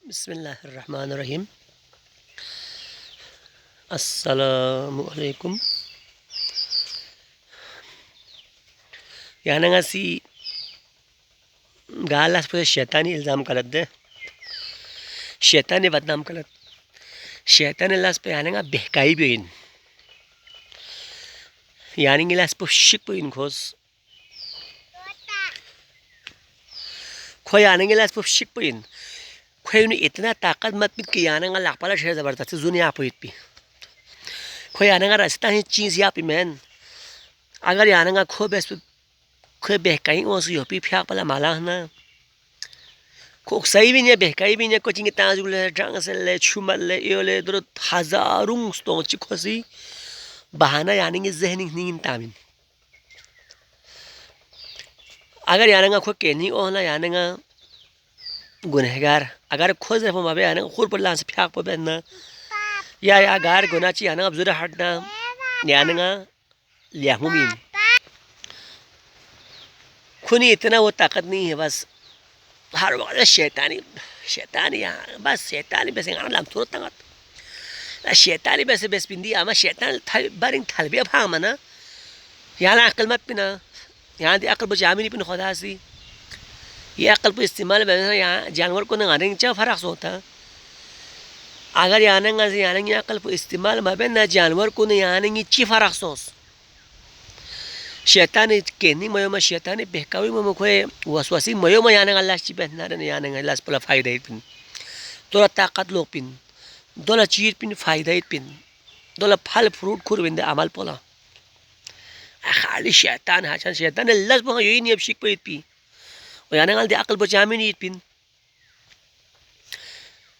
बिस्मिल्लाहिर्रहमानिर्रहीम। अस्सलामुअलैकुम। याना सी गाला पे शैतानी इल्ज़ाम कलत दे शैतानी बदनाम कलत शैतानी लास पे याना बहकाई बिन यानी गिलास पे शिक बिन खोस खोई याना गिलास पे शिक बिन खोई उन्हें इतना ताकत मत पित कि याना लापाला शेर ज़बरदस्ती जुनी आप पी खोई याना रास्ता ही चीज़ या पी मैन अगर याना खो बेस खोई बहकाई ओस योपी फ्याक पला माला ना को सही भी नहीं बहकाई भी नहीं कोचिंग ताजुले ड्रंग से ले छुमल ले यो ले दरो हजारों स्टोन चिकोसी बहाना यानी कि जहनी नहीं तामिन अगर याना खो केनी ओ ना याना गुनहगार अगर खोज रहे माबे याना खुर पर लांस फ्याक पर बेना या गार गुनाची याना अब जुरा हटना याना लिया मुमीन खुनी इतना वो ताकत नहीं है बस हर वक्त शैतानी शैतानी बस शैतानी बस यहाँ लाम थोड़ा तंगत शैतानी बस पिंदी आमा शैतान बारिंग थलबिया भाग मना यहाँ अकल मत पिना यहाँ दी अकल बचामी नहीं पिन खुदा सी ये अकल पर इस्तेमाल बना यहाँ जानवर को ना आने क्या फर्क होता अगर यहाँ अकल पर इस्तेमाल मबे ना जानवर को नहीं आने ची फर्क सोस शैतानी केनी मयो में शैतानी बहकावी में मुझे वसवासी मयो में याने अल्लाह ची पहना रहे याने अल्लाह पला फायदा ही पिन दोला ताकत लो पिन दोला चीर पिन फायदा ही पिन दोला फल फ्रूट खुर बिंदे अमल पोला खाली शैतान हाचन शैतान अल्लाह पर यही नहीं अब शिक पे पी और याने अल्लाह अकल बचामी नहीं पिन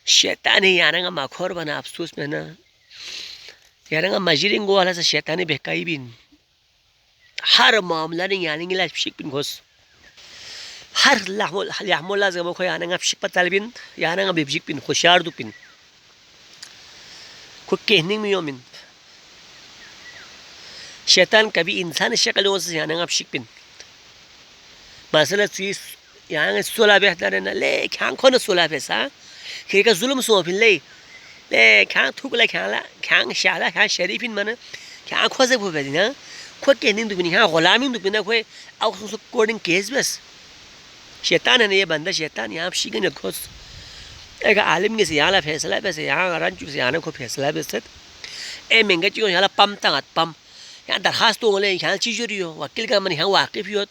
शैतान ही याने का माखोर बना अफसोस में ना याने का मजरिंग गो वाला से शैतानी बहकाई बिन हर मामला नहीं यानी गिला शिक पिन घोस हर लाहमोला जगह को याना शिक पताल बिन याना बिब्जिक पिन खुशार दु पिन को कहने में योमिन शैतान कभी इंसान शक्ल से याना शिक पिन मसला चीज यहाँ सोला बेहतर है ना ले ख्यां खो न सोला पैसा खेल का जुल्म सो फिर ले ख्यां थूक ले ख्यां शाला ख्यां शरीफिन मन ख्यां खो से भूपे ना खो कहने दुपिन यहाँ गुलामी दुपिन खोए आउ कोडिंग केस बस शैतान है ना ये बंदा शैतान यहाँ शिकन न खोस एक आलिम के से यहाँ ला फैसला वैसे यहाँ रंचू से यहाँ को फैसला वैसे ए महंगे चीज़ यहाँ ला पम तंग पम यहाँ दरखास्त तो बोले यहाँ चीज़ रही हो वकील का मन यहाँ वाकिफ हो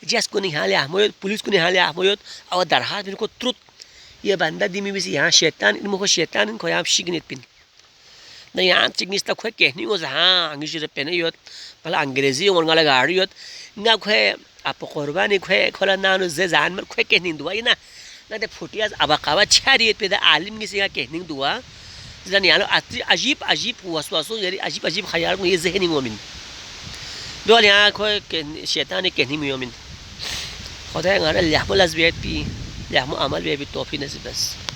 जस को नहीं यहाँ ले आहमोयत पुलिस को नहीं यहाँ ले आहमोयत और दरखास्त इनको तुरंत ये बंदा दिमी भी से यहाँ शैतान इनको शैतान इनको यहाँ शिकन पिन ना यहाँ चिकनिस तक खोए कहनी हो हाँ अंग्रेजी पेने योत भला अंग्रेजी और गाला गाड़ी योत ना खोए आप कुर्बानी खोए खोला ना जे जान मर खोए कहनी दुआ ये ना ते फुटिया अब कावा छारी पे आलिम की से कहनी दुआ जन यहाँ अजीब अजीब वसवासों यानी अजीब अजीब ख्याल को ये जहनी मोमिन दो यहाँ खोए शैतान कहनी मोमिन खुदा हमारा लहमुल अज़बियत भी लहमु अमल भी तौफी नसीब बस।